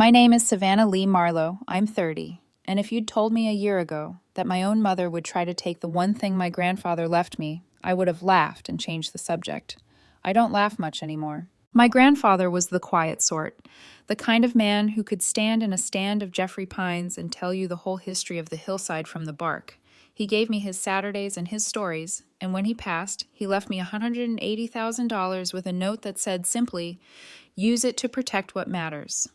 My name is Savannah Lee Marlowe. I'm 30. And if you'd told me a year ago that my own mother would try to take the one thing my grandfather left me, I would have laughed and changed the subject. I don't laugh much anymore. My grandfather was the quiet sort, the kind of man who could stand in a stand of Jeffrey Pines and tell you the whole history of the hillside from the bark. He gave me his Saturdays and his stories, and when he passed, he left me $180,000 with a note that said simply, "Use it to protect what matters."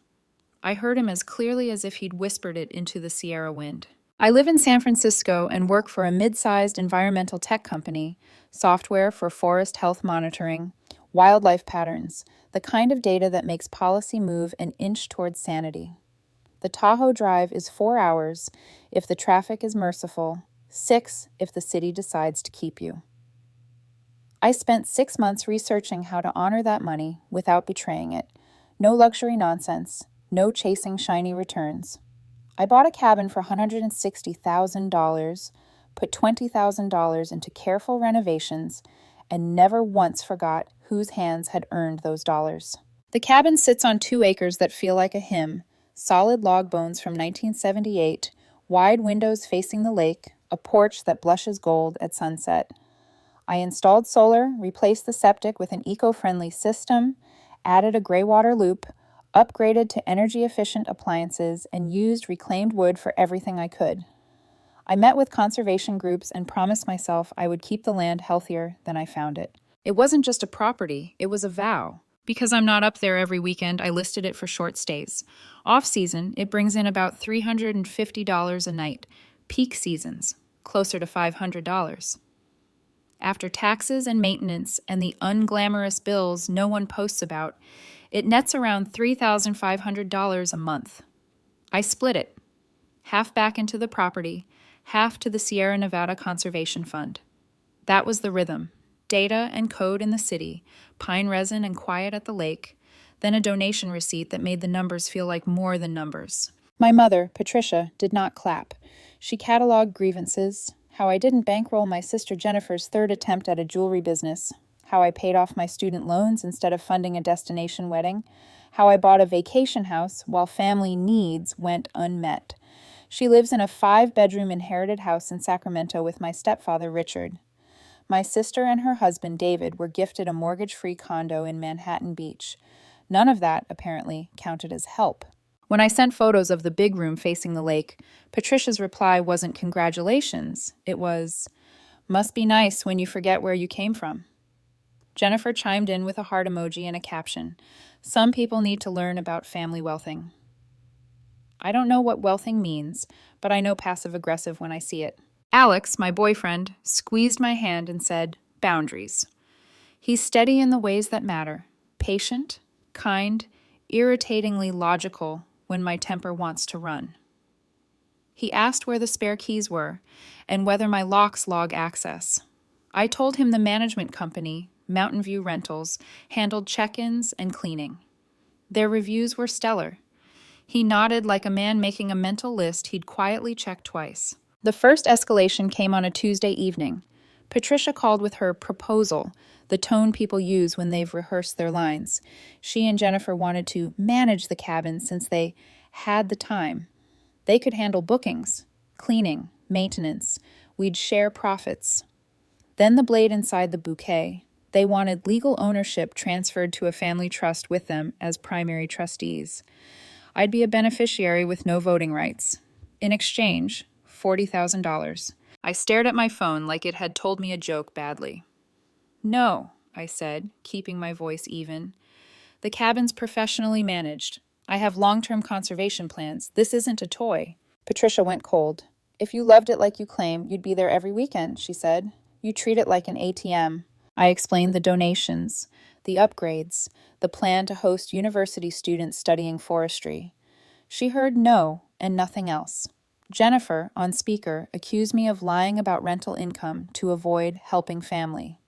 I heard him as clearly as if he'd whispered it into the Sierra wind. I live in San Francisco and work for a mid-sized environmental tech company, software for forest health monitoring, wildlife patterns, the kind of data that makes policy move an inch towards sanity. The Tahoe Drive is 4 hours if the traffic is merciful, 6 if the city decides to keep you. I spent 6 months researching how to honor that money without betraying it. No luxury nonsense, no chasing shiny returns. I bought a cabin for $160,000, put $20,000 into careful renovations, and never once forgot whose hands had earned those dollars. The cabin sits on 2 acres that feel like a hymn, solid log bones from 1978, wide windows facing the lake, a porch that blushes gold at sunset. I installed solar, replaced the septic with an eco-friendly system, added a gray water loop, upgraded to energy-efficient appliances, and used reclaimed wood for everything I could. I met with conservation groups and promised myself I would keep the land healthier than I found it. It wasn't just a property, it was a vow. Because I'm not up there every weekend, I listed it for short stays. Off-season, it brings in about $350 a night. Peak seasons, closer to $500. After taxes and maintenance and the unglamorous bills no one posts about, it nets around $3,500 a month. I split it, half back into the property, half to the Sierra Nevada Conservation Fund. That was the rhythm. Data and code in the city, pine resin and quiet at the lake, then a donation receipt that made the numbers feel like more than numbers. My mother, Patricia, did not clap. She cataloged grievances, how I didn't bankroll my sister Jennifer's third attempt at a jewelry business, how I paid off my student loans instead of funding a destination wedding, how I bought a vacation house while family needs went unmet. She lives in a 5-bedroom inherited house in Sacramento with my stepfather, Richard. My sister and her husband, David, were gifted a mortgage-free condo in Manhattan Beach. None of that, apparently, counted as help. When I sent photos of the big room facing the lake, Patricia's reply wasn't congratulations. It was, "Must be nice when you forget where you came from." Jennifer chimed in with a heart emoji and a caption. Some people need to learn about family wealthing. I don't know what wealthing means, but I know passive-aggressive when I see it. Alex, my boyfriend, squeezed my hand and said, "Boundaries." He's steady in the ways that matter, patient, kind, irritatingly logical when my temper wants to run. He asked where the spare keys were and whether my locks log access. I told him the management company, Mountain View Rentals, handled check-ins and cleaning. Their reviews were stellar. He nodded like a man making a mental list he'd quietly checked twice. The first escalation came on a Tuesday evening. Patricia called with her proposal, the tone people use when they've rehearsed their lines. She and Jennifer wanted to manage the cabin since they had the time. They could handle bookings, cleaning, maintenance. We'd share profits. Then the blade inside the bouquet. They wanted legal ownership transferred to a family trust with them as primary trustees. I'd be a beneficiary with no voting rights. In exchange, $40,000. I stared at my phone like it had told me a joke badly. "No," I said, keeping my voice even. "The cabin's professionally managed. I have long-term conservation plans. This isn't a toy." Patricia went cold. "If you loved it like you claim, you'd be there every weekend," she said. "You treat it like an ATM." I explained the donations, the upgrades, the plan to host university students studying forestry. She heard no and nothing else. Jennifer, on speaker, accused me of lying about rental income to avoid helping family.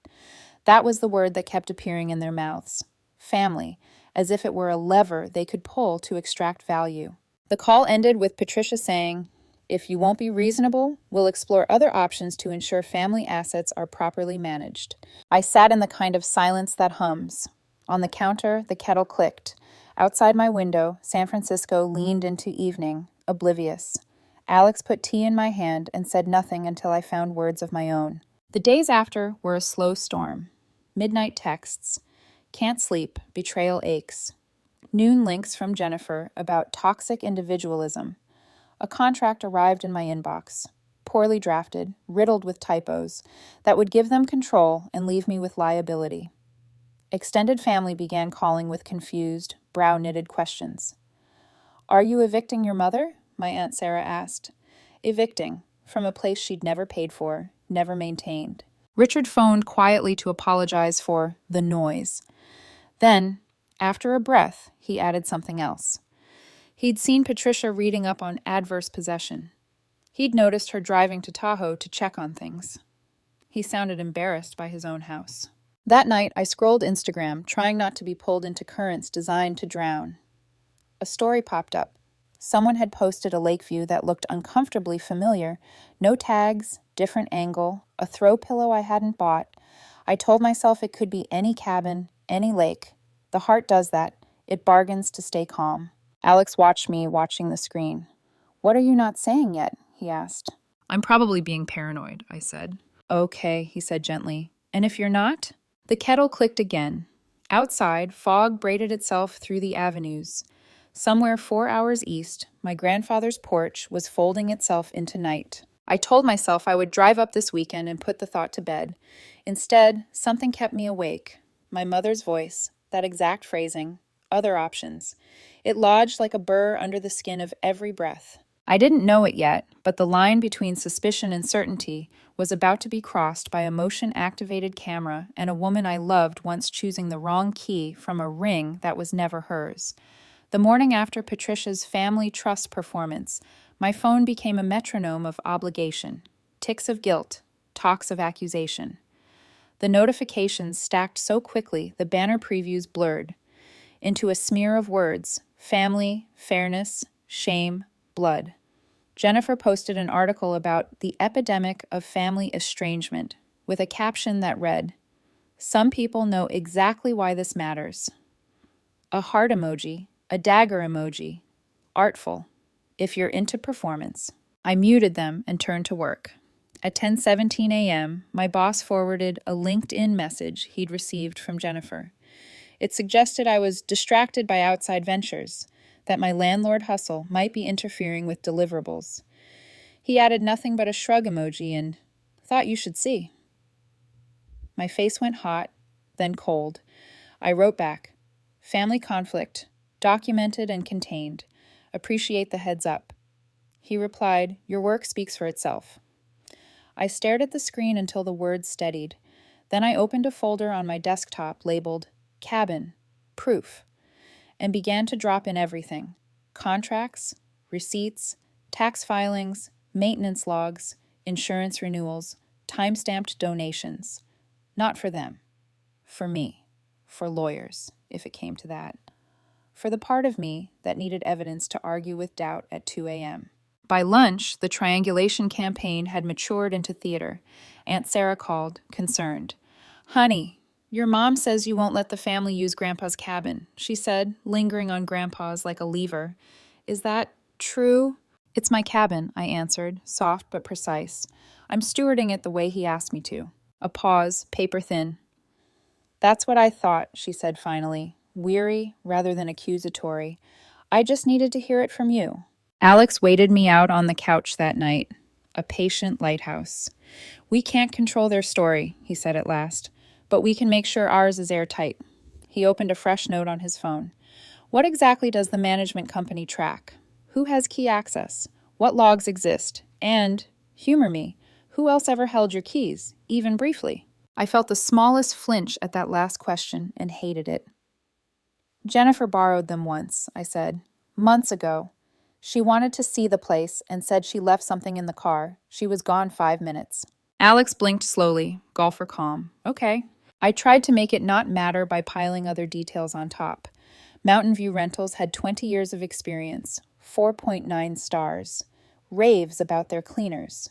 That was the word that kept appearing in their mouths. Family, as if it were a lever they could pull to extract value. The call ended with Patricia saying, "If you won't be reasonable, we'll explore other options to ensure family assets are properly managed." I sat in the kind of silence that hums. On the counter, the kettle clicked. Outside my window, San Francisco leaned into evening, oblivious. Alex put tea in my hand and said nothing until I found words of my own. The days after were a slow storm. Midnight texts. Can't sleep, betrayal aches. Noon links from Jennifer about toxic individualism. A contract arrived in my inbox, poorly drafted, riddled with typos, that would give them control and leave me with liability. Extended family began calling with confused, brow-knitted questions. "Are you evicting your mother?" my Aunt Sarah asked. Evicting, from a place she'd never paid for, never maintained. Richard phoned quietly to apologize for the noise. Then, after a breath, he added something else. He'd seen Patricia reading up on adverse possession. He'd noticed her driving to Tahoe to check on things. He sounded embarrassed by his own house. That night, I scrolled Instagram, trying not to be pulled into currents designed to drown. A story popped up. Someone had posted a lake view that looked uncomfortably familiar. No tags, different angle, a throw pillow I hadn't bought. I told myself it could be any cabin, any lake. The heart does that. It bargains to stay calm. Alex watched me watching the screen. "What are you not saying yet?" he asked. "I'm probably being paranoid," I said. "Okay," he said gently. "And if you're not?" The kettle clicked again. Outside, fog braided itself through the avenues. Somewhere 4 hours east, my grandfather's porch was folding itself into night. I told myself I would drive up this weekend and put the thought to bed. Instead, something kept me awake. My mother's voice, that exact phrasing, other options. It lodged like a burr under the skin of every breath. I didn't know it yet, but the line between suspicion and certainty was about to be crossed by a motion-activated camera and a woman I loved once choosing the wrong key from a ring that was never hers. The morning after Patricia's family trust performance, my phone became a metronome of obligation, ticks of guilt, talks of accusation. The notifications stacked so quickly the banner previews blurred into a smear of words: family, fairness, shame, blood. Jennifer posted an article about the epidemic of family estrangement with a caption that read, "Some people know exactly why this matters." A heart emoji, a dagger emoji, artful, if you're into performance. I muted them and turned to work. At 10:17 a.m., my boss forwarded a LinkedIn message he'd received from Jennifer. It suggested I was distracted by outside ventures, that my landlord hustle might be interfering with deliverables. He added nothing but a shrug emoji and "thought you should see." My face went hot, then cold. I wrote back, "Family conflict, documented and contained. Appreciate the heads up." He replied, "Your work speaks for itself." I stared at the screen until the words steadied. Then I opened a folder on my desktop labeled Cabin, Proof, and began to drop in everything: contracts, receipts, tax filings, maintenance logs, insurance renewals, time-stamped donations. Not for them. For me. For lawyers, if it came to that. For the part of me that needed evidence to argue with doubt at 2 a.m. By lunch, the triangulation campaign had matured into theater. Aunt Sarah called, concerned. "Honey, your mom says you won't let the family use Grandpa's cabin," she said, lingering on Grandpa's like a lever. "Is that true?" "It's my cabin," I answered, soft but precise. "I'm stewarding it the way he asked me to." A pause, paper thin. "That's what I thought," she said finally, weary rather than accusatory. "I just needed to hear it from you." Alex waited me out on the couch that night, a patient lighthouse. "We can't control their story," he said at last, "but we can make sure ours is airtight." He opened a fresh note on his phone. "What exactly does the management company track? Who has key access? What logs exist? And, humor me, who else ever held your keys, even briefly?" I felt the smallest flinch at that last question and hated it. "Jennifer borrowed them once," I said. "Months ago. She wanted to see the place and said she left something in the car. She was gone 5 minutes." Alex blinked slowly, golfer calm. "Okay." I tried to make it not matter by piling other details on top. Mountain View Rentals had 20 years of experience, 4.9 stars. Raves about their cleaners.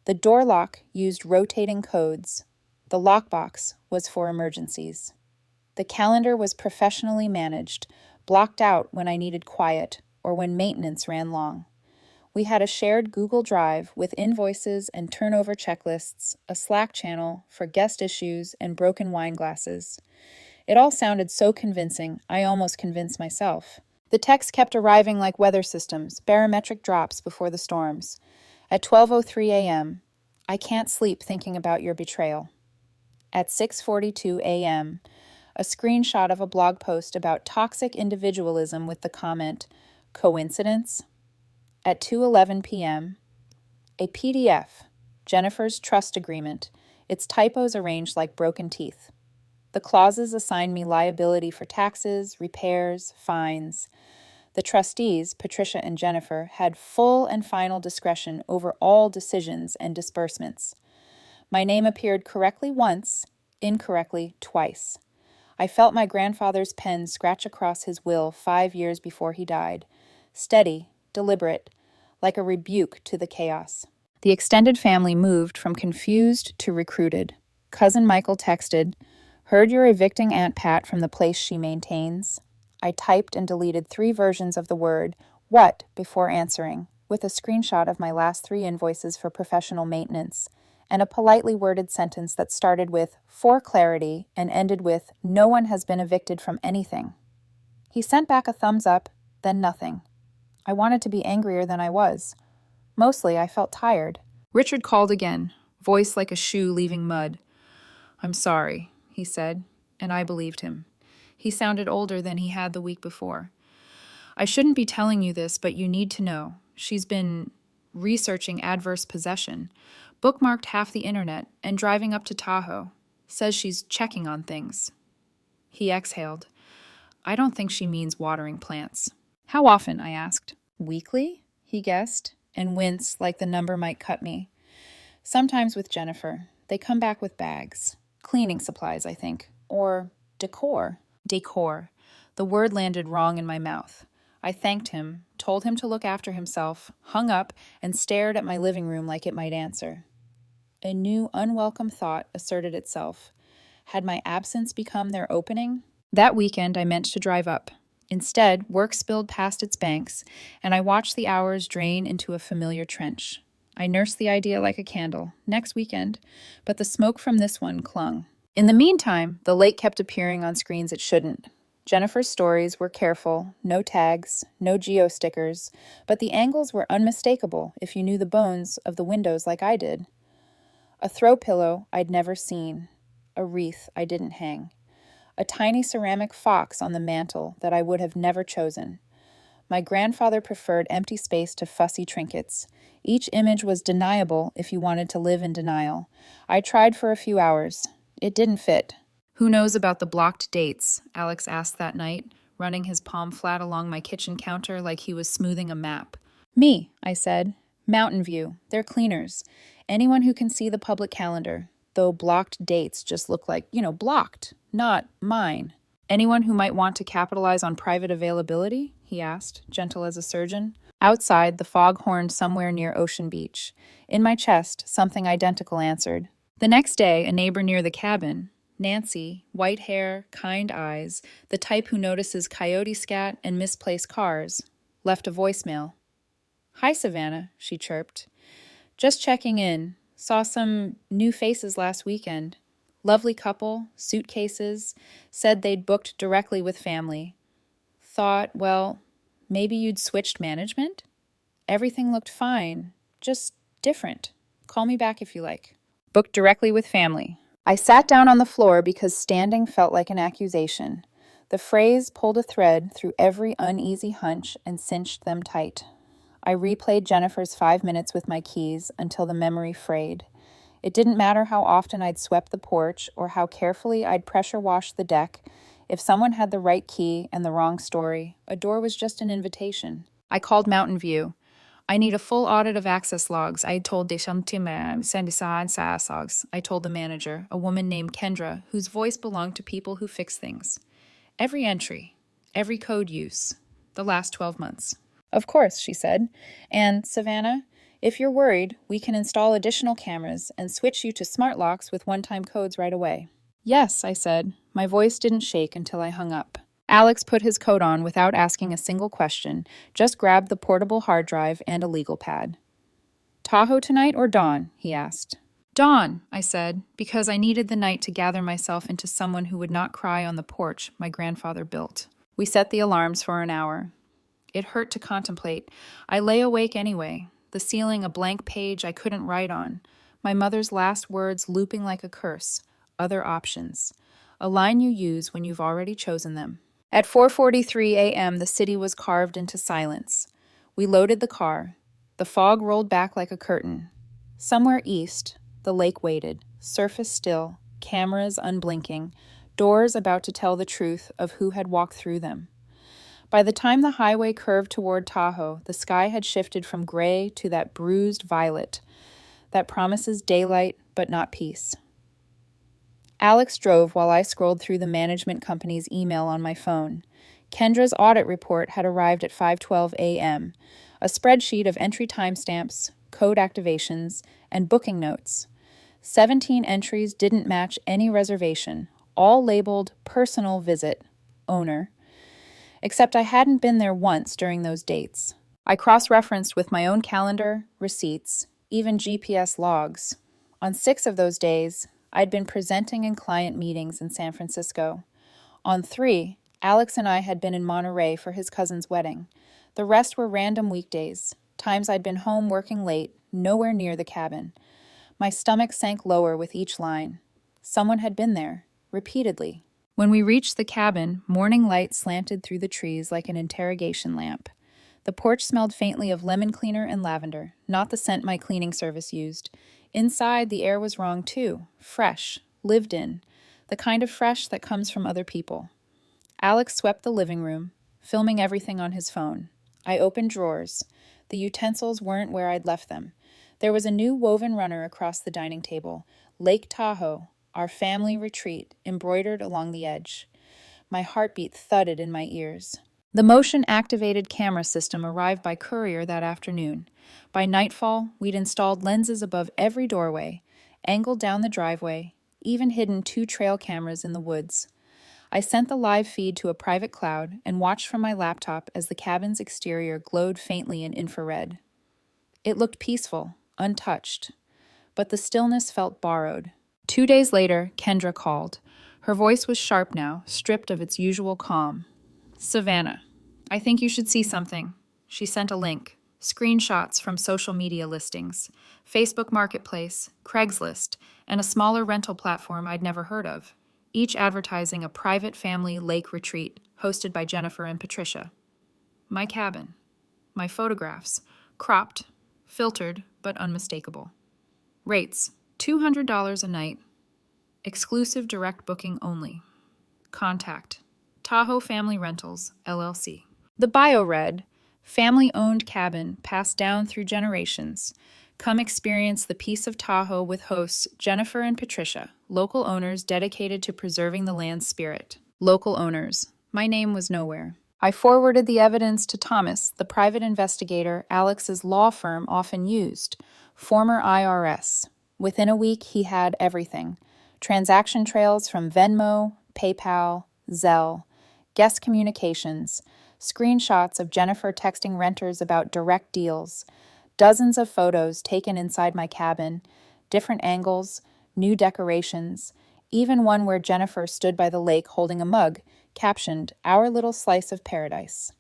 The door lock used rotating codes. The lockbox was for emergencies. The calendar was professionally managed, blocked out when I needed quiet or when maintenance ran long. We had a shared Google Drive with invoices and turnover checklists, a Slack channel for guest issues and broken wine glasses. It all sounded so convincing, I almost convinced myself. The texts kept arriving like weather systems, barometric drops before the storms. At 12:03 a.m., I can't sleep thinking about your betrayal. At 6:42 a.m., a screenshot of a blog post about toxic individualism with the comment, "Coincidence?" At 2:11 p.m., a PDF, Jennifer's trust agreement, its typos arranged like broken teeth. The clauses assign me liability for taxes, repairs, fines. The trustees, Patricia and Jennifer, had full and final discretion over all decisions and disbursements. My name appeared correctly once, incorrectly twice. I felt my grandfather's pen scratch across his will 5 years before he died. Steady, deliberate, like a rebuke to the chaos. The extended family moved from confused to recruited. Cousin Michael texted, "Heard you're evicting Aunt Pat from the place she maintains." I typed and deleted 3 versions of the word "what" before answering, with a screenshot of my last 3 invoices for professional maintenance, and a politely worded sentence that started with "for clarity" and ended with "no one has been evicted from anything." He sent back a thumbs up, then nothing. I wanted to be angrier than I was. Mostly, I felt tired. Richard called again, voice like a shoe leaving mud. "I'm sorry," he said, and I believed him. He sounded older than he had the week before. "I shouldn't be telling you this, but you need to know. She's been researching adverse possession, bookmarked half the internet, and driving up to Tahoe. Says she's checking on things." He exhaled. "I don't think she means watering plants." "How often?" I asked. "Weekly?" he guessed, and winced like the number might cut me. "Sometimes with Jennifer. They come back with bags. Cleaning supplies, I think. Or decor." Decor. The word landed wrong in my mouth. I thanked him, told him to look after himself, hung up, and stared at my living room like it might answer. A new, unwelcome thought asserted itself. Had my absence become their opening? That weekend, I meant to drive up. Instead, work spilled past its banks, and I watched the hours drain into a familiar trench. I nursed the idea like a candle, next weekend, but the smoke from this one clung. In the meantime, the lake kept appearing on screens it shouldn't. Jennifer's stories were careful, no tags, no geo stickers, but the angles were unmistakable if you knew the bones of the windows like I did. A throw pillow I'd never seen, a wreath I didn't hang, a tiny ceramic fox on the mantel that I would have never chosen. My grandfather preferred empty space to fussy trinkets. Each image was deniable if you wanted to live in denial. I tried for a few hours. It didn't fit. "Who knows about the blocked dates?" Alex asked that night, running his palm flat along my kitchen counter like he was smoothing a map. "Me," I said. "Mountain View. They're cleaners. Anyone who can see the public calendar, though blocked dates just look like, blocked, not mine." "Anyone who might want to capitalize on private availability?" he asked, gentle as a surgeon. Outside, the fog horned somewhere near Ocean Beach. In my chest, something identical answered. The next day, a neighbor near the cabin, Nancy, white hair, kind eyes, the type who notices coyote scat and misplaced cars, left a voicemail. "Hi, Savannah," she chirped. "Just checking in. Saw some new faces last weekend. Lovely couple, suitcases, said they'd booked directly with family. Thought, well, maybe you'd switched management? Everything looked fine, just different. Call me back if you like." Booked directly with family. I sat down on the floor because standing felt like an accusation. The phrase pulled a thread through every uneasy hunch and cinched them tight. I replayed Jennifer's 5 minutes with my keys until the memory frayed. It didn't matter how often I'd swept the porch or how carefully I'd pressure washed the deck. If someone had the right key and the wrong story, a door was just an invitation. I called Mountain View. "I need a full audit of access logs." I told the manager, a woman named Kendra, whose voice belonged to people who fix things. Every entry, every code use, the last 12 months. "Of course," she said. "And, Savannah, if you're worried, we can install additional cameras and switch you to smart locks with one-time codes right away." "Yes," I said. My voice didn't shake until I hung up. Alex put his coat on without asking a single question, just grabbed the portable hard drive and a legal pad. "Tahoe tonight or dawn?" he asked. "Dawn," I said, because I needed the night to gather myself into someone who would not cry on the porch my grandfather built. We set the alarms for an hour. It hurt to contemplate. I lay awake anyway, the ceiling a blank page I couldn't write on, my mother's last words looping like a curse. Other options. A line you use when you've already chosen them. At 4:43 a.m., the city was carved into silence. We loaded the car. The fog rolled back like a curtain. Somewhere east, the lake waited, surface still, cameras unblinking, doors about to tell the truth of who had walked through them. By the time the highway curved toward Tahoe, the sky had shifted from gray to that bruised violet that promises daylight but not peace. Alex drove while I scrolled through the management company's email on my phone. Kendra's audit report had arrived at 5:12 a.m., a spreadsheet of entry timestamps, code activations, and booking notes. 17 entries didn't match any reservation, all labeled personal visit, owner. Except I hadn't been there once during those dates. I cross-referenced with my own calendar, receipts, even GPS logs. On 6 of those days, I'd been presenting in client meetings in San Francisco. On 3, Alex and I had been in Monterey for his cousin's wedding. The rest were random weekdays, times I'd been home working late, nowhere near the cabin. My stomach sank lower with each line. Someone had been there, repeatedly. When we reached the cabin, morning light slanted through the trees like an interrogation lamp. The porch smelled faintly of lemon cleaner and lavender, not the scent my cleaning service used. Inside, the air was wrong too, fresh, lived in, the kind of fresh that comes from other people. Alex swept the living room, filming everything on his phone. I opened drawers. The utensils weren't where I'd left them. There was a new woven runner across the dining table, Lake Tahoe, our family retreat, embroidered along the edge. My heartbeat thudded in my ears. The motion-activated camera system arrived by courier that afternoon. By nightfall, we'd installed lenses above every doorway, angled down the driveway, even hidden 2 trail cameras in the woods. I sent the live feed to a private cloud and watched from my laptop as the cabin's exterior glowed faintly in infrared. It looked peaceful, untouched, but the stillness felt borrowed. 2 days later, Kendra called. Her voice was sharp now, stripped of its usual calm. "Savannah, I think you should see something." She sent a link. Screenshots from social media listings, Facebook Marketplace, Craigslist, and a smaller rental platform I'd never heard of, each advertising a private family lake retreat hosted by Jennifer and Patricia. My cabin. My photographs, cropped, filtered, but unmistakable. Rates, $200 a night. Exclusive direct booking only. Contact, Tahoe Family Rentals, LLC. The bio read, family-owned cabin passed down through generations. Come experience the peace of Tahoe with hosts Jennifer and Patricia, local owners dedicated to preserving the land's spirit. Local owners. My name was nowhere. I forwarded the evidence to Thomas, the private investigator Alex's law firm often used, former IRS. Within a week, he had everything. Transaction trails from Venmo, PayPal, Zelle, guest communications, screenshots of Jennifer texting renters about direct deals, dozens of photos taken inside my cabin, different angles, new decorations, even one where Jennifer stood by the lake holding a mug, captioned, "Our Little Slice of Paradise."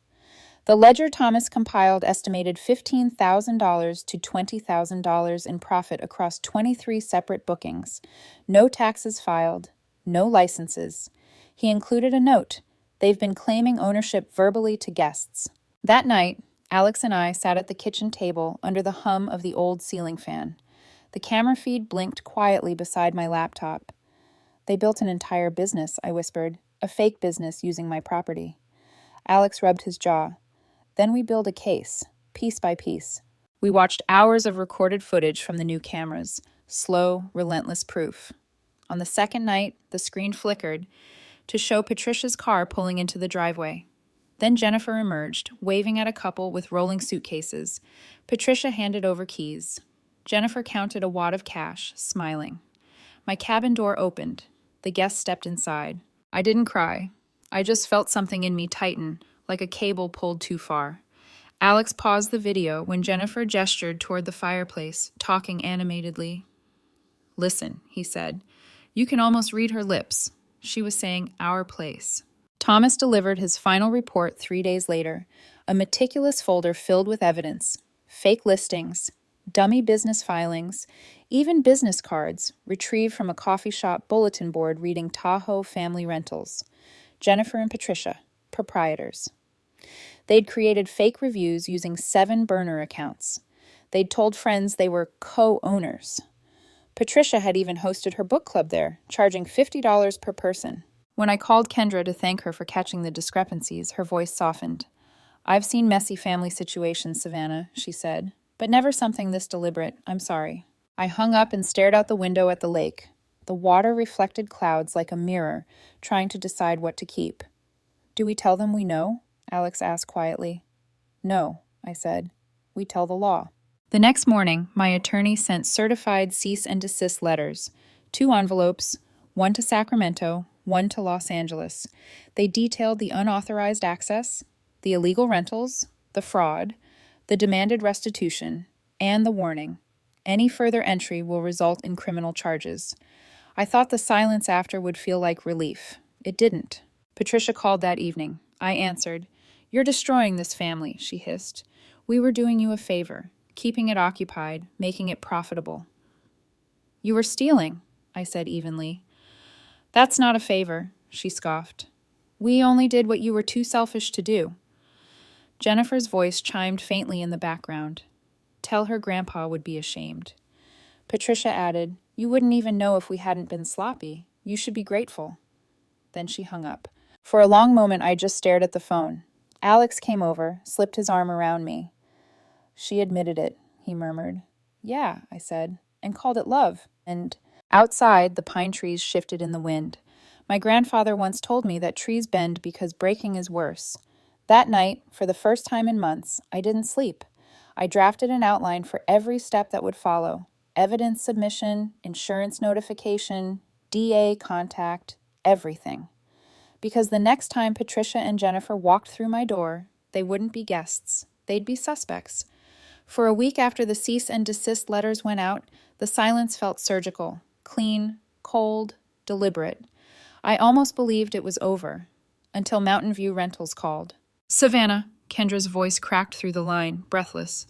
The ledger Thomas compiled estimated $15,000 to $20,000 in profit across 23 separate bookings. No taxes filed, no licenses. He included a note. They've been claiming ownership verbally to guests. That night, Alex and I sat at the kitchen table under the hum of the old ceiling fan. The camera feed blinked quietly beside my laptop. "They built an entire business," I whispered, "a fake business using my property." Alex rubbed his jaw. Then we built a case, piece by piece. We watched hours of recorded footage from the new cameras, slow, relentless proof. On the second night, the screen flickered to show Patricia's car pulling into the driveway. Then Jennifer emerged, waving at a couple with rolling suitcases. Patricia handed over keys. Jennifer counted a wad of cash, smiling. My cabin door opened. The guests stepped inside. I didn't cry. I just felt something in me tighten, like a cable pulled too far. Alex paused the video when Jennifer gestured toward the fireplace, talking animatedly. Listen, he said. You can almost read her lips. She was saying our place. Thomas delivered his final report 3 days later, a meticulous folder filled with evidence, fake listings, dummy business filings, even business cards retrieved from a coffee shop bulletin board reading Tahoe Family Rentals. Jennifer and Patricia, proprietors. They'd created fake reviews using 7 burner accounts. They'd told friends they were co-owners. Patricia had even hosted her book club there, charging $50 per person. When I called Kendra to thank her for catching the discrepancies, her voice softened. I've seen messy family situations, Savannah, she said, but never something this deliberate. I'm sorry. I hung up and stared out the window at the lake. The water reflected clouds like a mirror, trying to decide what to keep. Do we tell them we know? Alex asked quietly. No, I said. We tell the law. The next morning, my attorney sent certified cease and desist letters, 2 envelopes, one to Sacramento, one to Los Angeles. They detailed the unauthorized access, the illegal rentals, the fraud, the demanded restitution, and the warning. Any further entry will result in criminal charges. I thought the silence after would feel like relief. It didn't. Patricia called that evening. I answered. You're destroying this family, she hissed. We were doing you a favor, keeping it occupied, making it profitable. You were stealing, I said evenly. That's not a favor, she scoffed. We only did what you were too selfish to do. Jennifer's voice chimed faintly in the background. Tell her grandpa would be ashamed. Patricia added, You wouldn't even know if we hadn't been sloppy. You should be grateful. Then she hung up. For a long moment, I just stared at the phone. Alex came over, slipped his arm around me. She admitted it, he murmured. Yeah, I said, and called it love. And outside, the pine trees shifted in the wind. My grandfather once told me that trees bend because breaking is worse. That night, for the first time in months, I didn't sleep. I drafted an outline for every step that would follow. Evidence submission, insurance notification, DA contact, everything. Because the next time Patricia and Jennifer walked through my door, they wouldn't be guests. They'd be suspects. For a week after the cease and desist letters went out, the silence felt surgical, clean, cold, deliberate. I almost believed it was over, until Mountain View Rentals called. Savannah, Kendra's voice cracked through the line, breathless.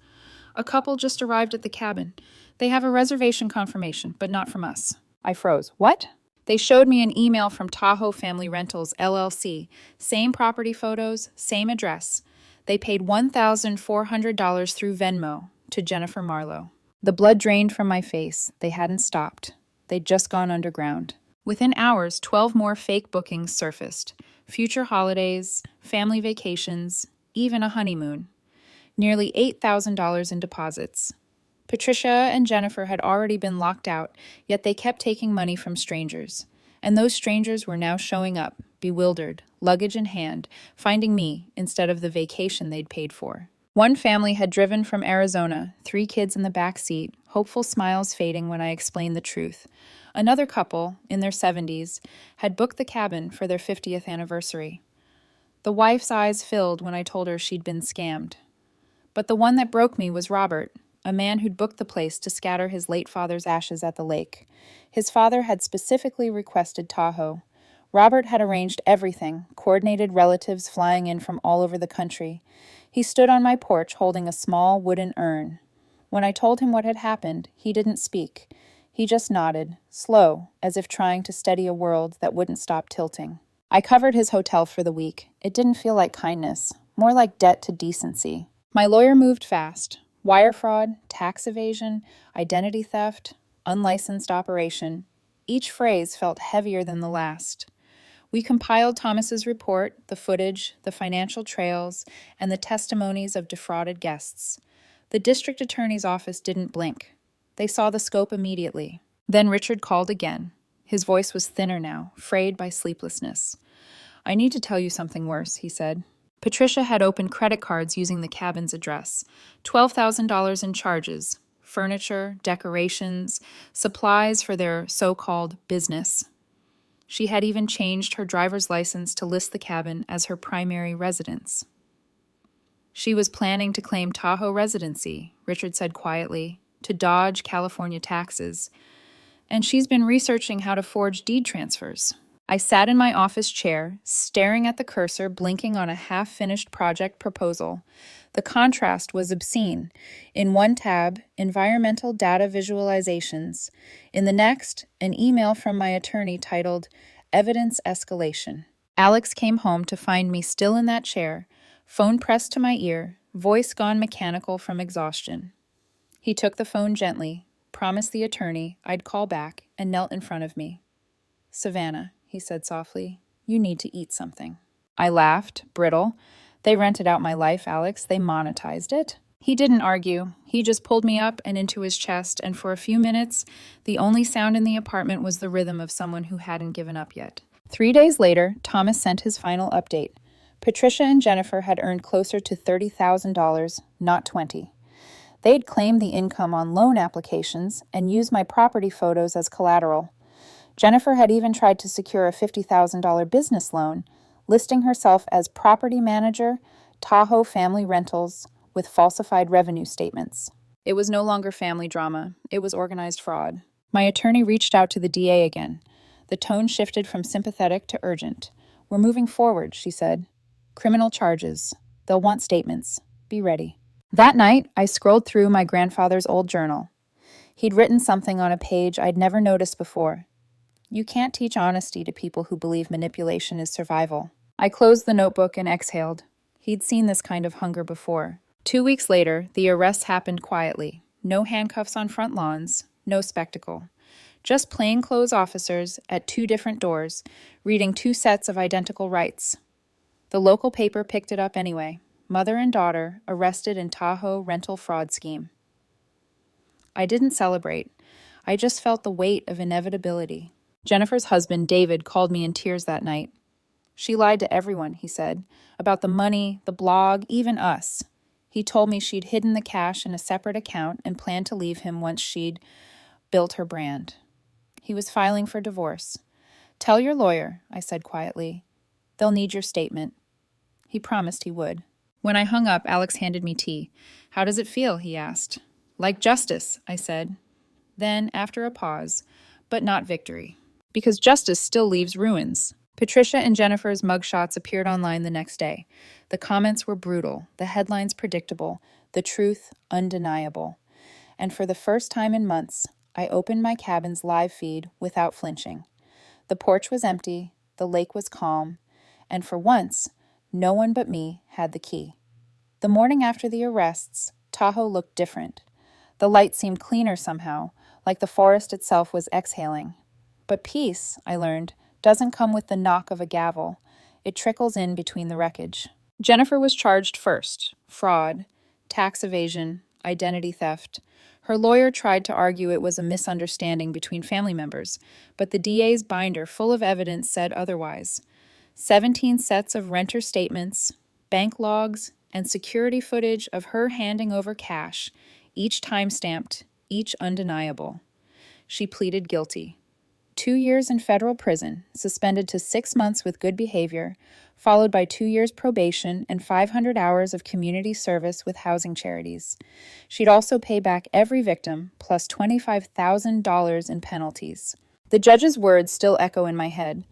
A couple just arrived at the cabin. They have a reservation confirmation, but not from us. I froze. What? They showed me an email from Tahoe Family Rentals, LLC. Same property photos, same address. They paid $1,400 through Venmo to Jennifer Marlowe. The blood drained from my face. They hadn't stopped. They'd just gone underground. Within hours, 12 more fake bookings surfaced. Future holidays, family vacations, even a honeymoon. Nearly $8,000 in deposits. Patricia and Jennifer had already been locked out, yet they kept taking money from strangers. And those strangers were now showing up, bewildered, luggage in hand, finding me instead of the vacation they'd paid for. One family had driven from Arizona, 3 kids in the back seat, hopeful smiles fading when I explained the truth. Another couple, in their 70s, had booked the cabin for their 50th anniversary. The wife's eyes filled when I told her she'd been scammed. But the one that broke me was Robert, a man who'd booked the place to scatter his late father's ashes at the lake. His father had specifically requested Tahoe. Robert had arranged everything, coordinated relatives flying in from all over the country. He stood on my porch holding a small wooden urn. When I told him what had happened, he didn't speak. He just nodded, slow, as if trying to steady a world that wouldn't stop tilting. I covered his hotel for the week. It didn't feel like kindness, more like debt to decency. My lawyer moved fast. Wire fraud, tax evasion, identity theft, unlicensed operation. Each phrase felt heavier than the last. We compiled Thomas's report, the footage, the financial trails, and the testimonies of defrauded guests. The district attorney's office didn't blink. They saw the scope immediately. Then Richard called again. His voice was thinner now, frayed by sleeplessness. I need to tell you something worse, he said. Patricia had opened credit cards using the cabin's address. $12,000 in charges, furniture, decorations, supplies for their so-called business. She had even changed her driver's license to list the cabin as her primary residence. She was planning to claim Tahoe residency, Richard said quietly, to dodge California taxes. And she's been researching how to forge deed transfers. I sat in my office chair, staring at the cursor blinking on a half-finished project proposal. The contrast was obscene. In one tab, environmental data visualizations. In the next, an email from my attorney titled, Evidence Escalation. Alex came home to find me still in that chair, phone pressed to my ear, voice gone mechanical from exhaustion. He took the phone gently, promised the attorney I'd call back, and knelt in front of me. Savannah, he said softly, you need to eat something. I laughed, brittle. They rented out my life, Alex. They monetized it. He didn't argue. He just pulled me up and into his chest, and for a few minutes, the only sound in the apartment was the rhythm of someone who hadn't given up yet. 3 days later, Thomas sent his final update. Patricia and Jennifer had earned closer to $30,000, not $20,000. They'd claimed the income on loan applications and used my property photos as collateral. Jennifer had even tried to secure a $50,000 business loan, listing herself as property manager, Tahoe Family Rentals, with falsified revenue statements. It was no longer family drama. It was organized fraud. My attorney reached out to the DA again. The tone shifted from sympathetic to urgent. We're moving forward, she said. Criminal charges. They'll want statements. Be ready. That night, I scrolled through my grandfather's old journal. He'd written something on a page I'd never noticed before. You can't teach honesty to people who believe manipulation is survival. I closed the notebook and exhaled. He'd seen this kind of hunger before. 2 weeks later, the arrests happened quietly. No handcuffs on front lawns, no spectacle. Just plainclothes officers at 2 different doors, reading 2 sets of identical rights. The local paper picked it up anyway. Mother and daughter arrested in Tahoe rental fraud scheme. I didn't celebrate. I just felt the weight of inevitability. Jennifer's husband, David, called me in tears that night. She lied to everyone, he said, about the money, the blog, even us. He told me she'd hidden the cash in a separate account and planned to leave him once she'd built her brand. He was filing for divorce. Tell your lawyer, I said quietly. They'll need your statement. He promised he would. When I hung up, Alex handed me tea. How does it feel? He asked. Like justice, I said. Then, after a pause, but not victory. Because justice still leaves ruins. Patricia and Jennifer's mugshots appeared online the next day. The comments were brutal, the headlines predictable, the truth undeniable. And for the first time in months, I opened my cabin's live feed without flinching. The porch was empty, the lake was calm, and for once, no one but me had the key. The morning after the arrests, Tahoe looked different. The light seemed cleaner somehow, like the forest itself was exhaling. But peace, I learned, doesn't come with the knock of a gavel. It trickles in between the wreckage. Jennifer was charged first. Fraud, tax evasion, identity theft. Her lawyer tried to argue it was a misunderstanding between family members, but the DA's binder full of evidence said otherwise. 17 sets of renter statements, bank logs, and security footage of her handing over cash, each time-stamped, each undeniable. She pleaded guilty. 2 years in federal prison, suspended to 6 months with good behavior, followed by 2 years probation and 500 hours of community service with housing charities. She'd also pay back every victim, plus $25,000 in penalties. The judge's words still echo in my head.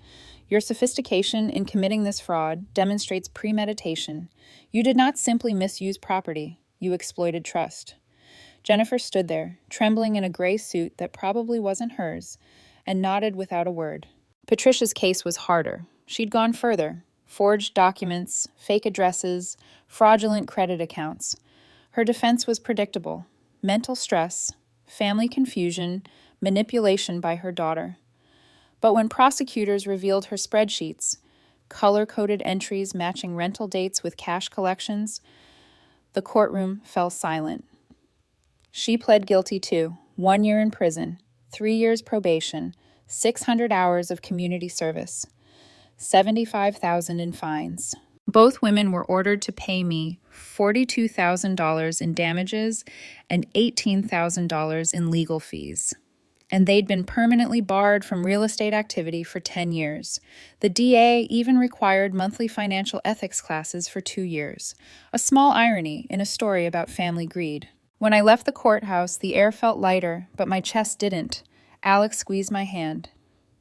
Your sophistication in committing this fraud demonstrates premeditation. You did not simply misuse property. You exploited trust. Jennifer stood there, trembling in a gray suit that probably wasn't hers, and nodded without a word. Patricia's case was harder. She'd gone further. Forged documents, fake addresses, fraudulent credit accounts. Her defense was predictable. Mental stress, family confusion, manipulation by her daughter. But when prosecutors revealed her spreadsheets, color-coded entries matching rental dates with cash collections, the courtroom fell silent. She pled guilty too. 1 year in prison, 3 years probation, 600 hours of community service, $75,000 in fines. Both women were ordered to pay me $42,000 in damages and $18,000 in legal fees. and they'd been permanently barred from real estate activity for 10 years. The DA even required monthly financial ethics classes for 2 years. A small irony in a story about family greed. When I left the courthouse, the air felt lighter, but my chest didn't. Alex squeezed my hand.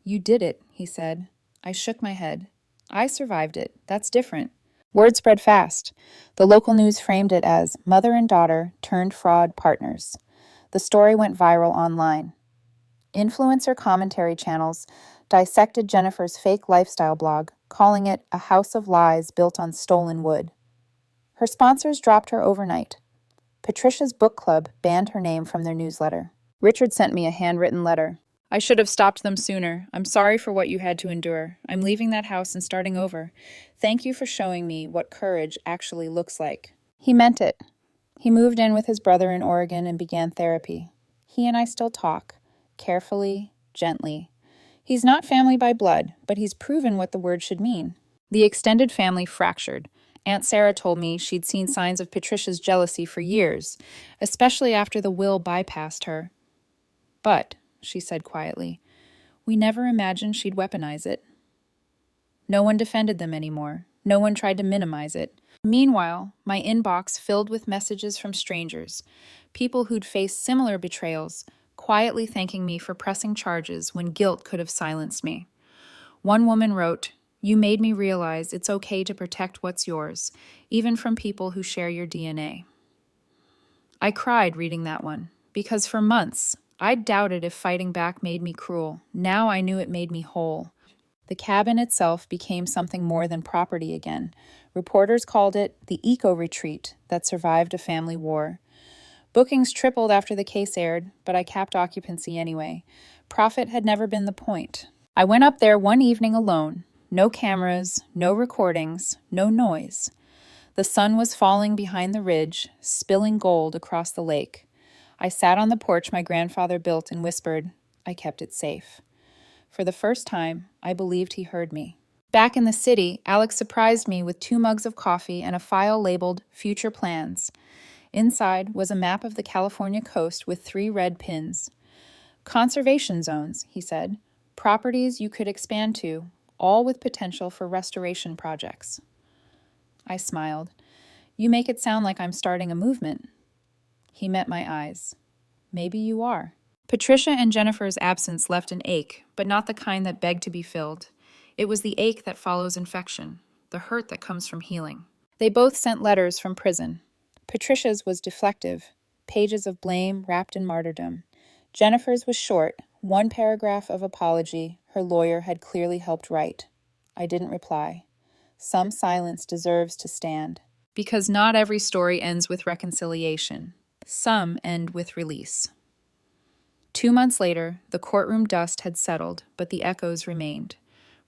"You did it," he said. I shook my head. "I survived it. That's different." Word spread fast. The local news framed it as mother and daughter turned fraud partners. The story went viral online. Influencer commentary channels dissected Jennifer's fake lifestyle blog, calling it a house of lies built on stolen wood. Her sponsors dropped her overnight. Patricia's book club banned her name from their newsletter. Richard sent me a handwritten letter. "I should have stopped them sooner. I'm sorry for what you had to endure. I'm leaving that house and starting over. Thank you for showing me what courage actually looks like." He meant it. He moved in with his brother in Oregon and began therapy. He and I still talk. Carefully, gently. He's not family by blood, but he's proven what the word should mean. The extended family fractured. Aunt Sarah told me she'd seen signs of Patricia's jealousy for years, especially after the will bypassed her. "But," she said quietly, "we never imagined she'd weaponize it." No one defended them anymore. No one tried to minimize it. Meanwhile, my inbox filled with messages from strangers, people who'd faced similar betrayals, quietly thanking me for pressing charges when guilt could have silenced me. One woman wrote, "You made me realize it's okay to protect what's yours, even from people who share your DNA." I cried reading that one, because for months, I'd doubted if fighting back made me cruel. Now I knew it made me whole. The cabin itself became something more than property again. Reporters called it the eco-retreat that survived a family war. Bookings tripled after the case aired, but I capped occupancy anyway. Profit had never been the point. I went up there one evening alone. No cameras, no recordings, no noise. The sun was falling behind the ridge, spilling gold across the lake. I sat on the porch my grandfather built and whispered, "I kept it safe." For the first time, I believed he heard me. Back in the city, Alex surprised me with 2 mugs of coffee and a file labeled Future Plans. Inside was a map of the California coast with 3 red pins. "Conservation zones," he said. "Properties you could expand to, all with potential for restoration projects." I smiled. "You make it sound like I'm starting a movement." He met my eyes. "Maybe you are." Patricia and Jennifer's absence left an ache, but not the kind that begged to be filled. It was the ache that follows infection, the hurt that comes from healing. They both sent letters from prison. Patricia's was deflective, pages of blame wrapped in martyrdom. Jennifer's was short, 1 paragraph of apology her lawyer had clearly helped write. I didn't reply. Some silence deserves to stand. Because not every story ends with reconciliation. Some end with release. 2 months later, the courtroom dust had settled, but the echoes remained.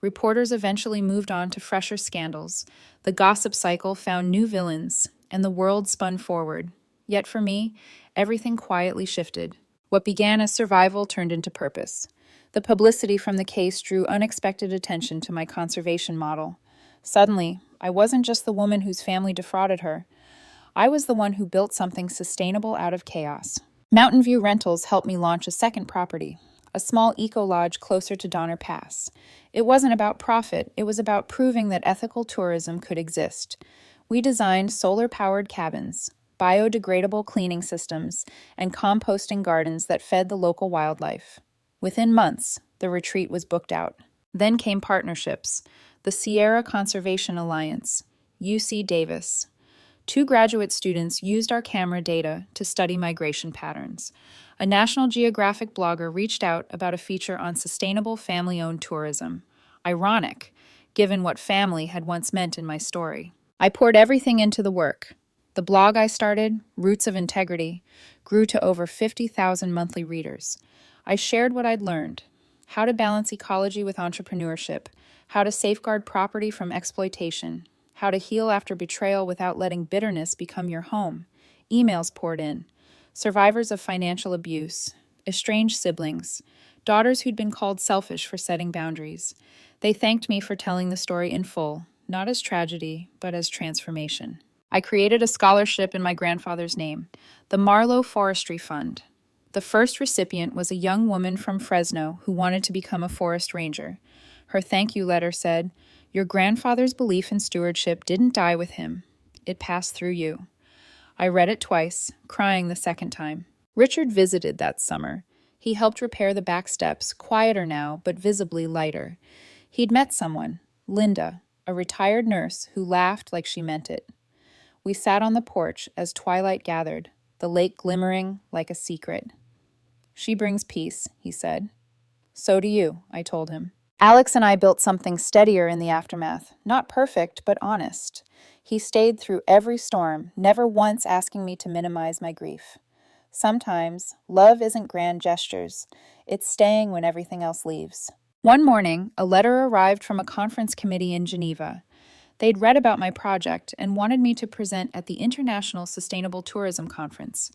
Reporters eventually moved on to fresher scandals. The gossip cycle found new villains, and the world spun forward. Yet for me, everything quietly shifted. What began as survival turned into purpose. The publicity from the case drew unexpected attention to my conservation model. Suddenly, I wasn't just the woman whose family defrauded her. I was the one who built something sustainable out of chaos. Mountain View Rentals helped me launch a second property, a small eco-lodge closer to Donner Pass. It wasn't about profit, it was about proving that ethical tourism could exist. We designed solar-powered cabins, biodegradable cleaning systems, and composting gardens that fed the local wildlife. Within months, the retreat was booked out. Then came partnerships, the Sierra Conservation Alliance, UC Davis. 2 graduate students used our camera data to study migration patterns. A National Geographic blogger reached out about a feature on sustainable family-owned tourism. Ironic, given what family had once meant in my story. I poured everything into the work. The blog I started, Roots of Integrity, grew to over 50,000 monthly readers. I shared what I'd learned: how to balance ecology with entrepreneurship, how to safeguard property from exploitation, how to heal after betrayal without letting bitterness become your home. Emails poured in. Survivors of financial abuse, estranged siblings, daughters who'd been called selfish for setting boundaries. They thanked me for telling the story in full, not as tragedy, but as transformation. I created a scholarship in my grandfather's name, the Marlowe Forestry Fund. The first recipient was a young woman from Fresno who wanted to become a forest ranger. Her thank you letter said, "Your grandfather's belief in stewardship didn't die with him. It passed through you." I read it twice, crying the second time. Richard visited that summer. He helped repair the back steps, quieter now, but visibly lighter. He'd met someone, Linda, a retired nurse who laughed like she meant it. We sat on the porch as twilight gathered, the lake glimmering like a secret. "She brings peace," he said. "So do you," I told him. Alex and I built something steadier in the aftermath, not perfect, but honest. He stayed through every storm, never once asking me to minimize my grief. Sometimes, love isn't grand gestures. It's staying when everything else leaves. One morning, a letter arrived from a conference committee in Geneva. They'd read about my project and wanted me to present at the International Sustainable Tourism Conference.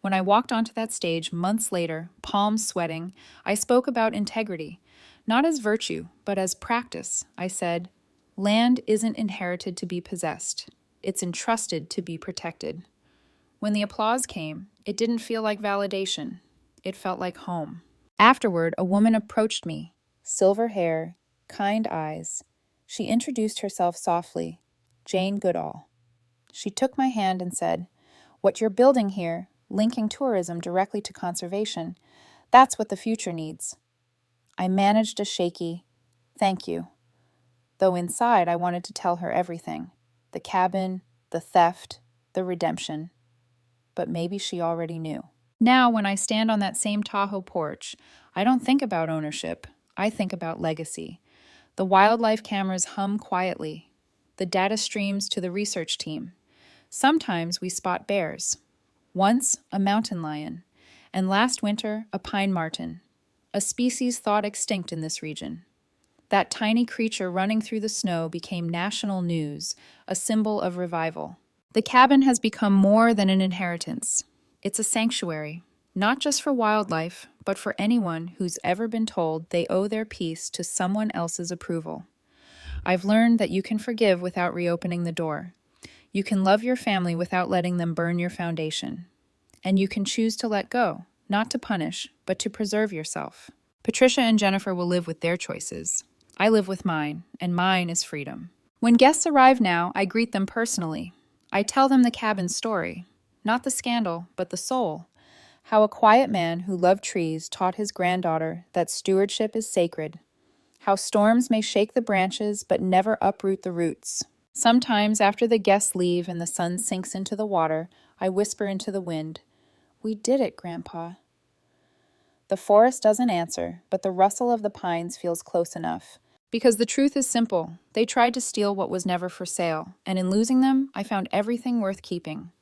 When I walked onto that stage months later, palms sweating, I spoke about integrity. Not as virtue, but as practice. I said, "Land isn't inherited to be possessed. It's entrusted to be protected." When the applause came, it didn't feel like validation. It felt like home. Afterward, a woman approached me, silver hair, kind eyes. She introduced herself softly, Jane Goodall. She took my hand and said, "What you're building here, linking tourism directly to conservation, that's what the future needs." I managed a shaky, "Thank you," though inside I wanted to tell her everything, the cabin, the theft, the redemption. But maybe she already knew. Now, when I stand on that same Tahoe porch, I don't think about ownership. I think about legacy. The wildlife cameras hum quietly. The data streams to the research team. Sometimes we spot bears. Once, a mountain lion. And last winter, a pine marten, a species thought extinct in this region. That tiny creature running through the snow became national news, a symbol of revival. The cabin has become more than an inheritance. It's a sanctuary, not just for wildlife, but for anyone who's ever been told they owe their peace to someone else's approval. I've learned that you can forgive without reopening the door. You can love your family without letting them burn your foundation. And you can choose to let go, not to punish, but to preserve yourself. Patricia and Jennifer will live with their choices. I live with mine, and mine is freedom. When guests arrive now, I greet them personally. I tell them the cabin's story, not the scandal, but the soul. How a quiet man who loved trees taught his granddaughter that stewardship is sacred. How storms may shake the branches, but never uproot the roots. Sometimes, after the guests leave and the sun sinks into the water, I whisper into the wind, "We did it, Grandpa." The forest doesn't answer, but the rustle of the pines feels close enough. Because the truth is simple. They tried to steal what was never for sale, and in losing them, I found everything worth keeping.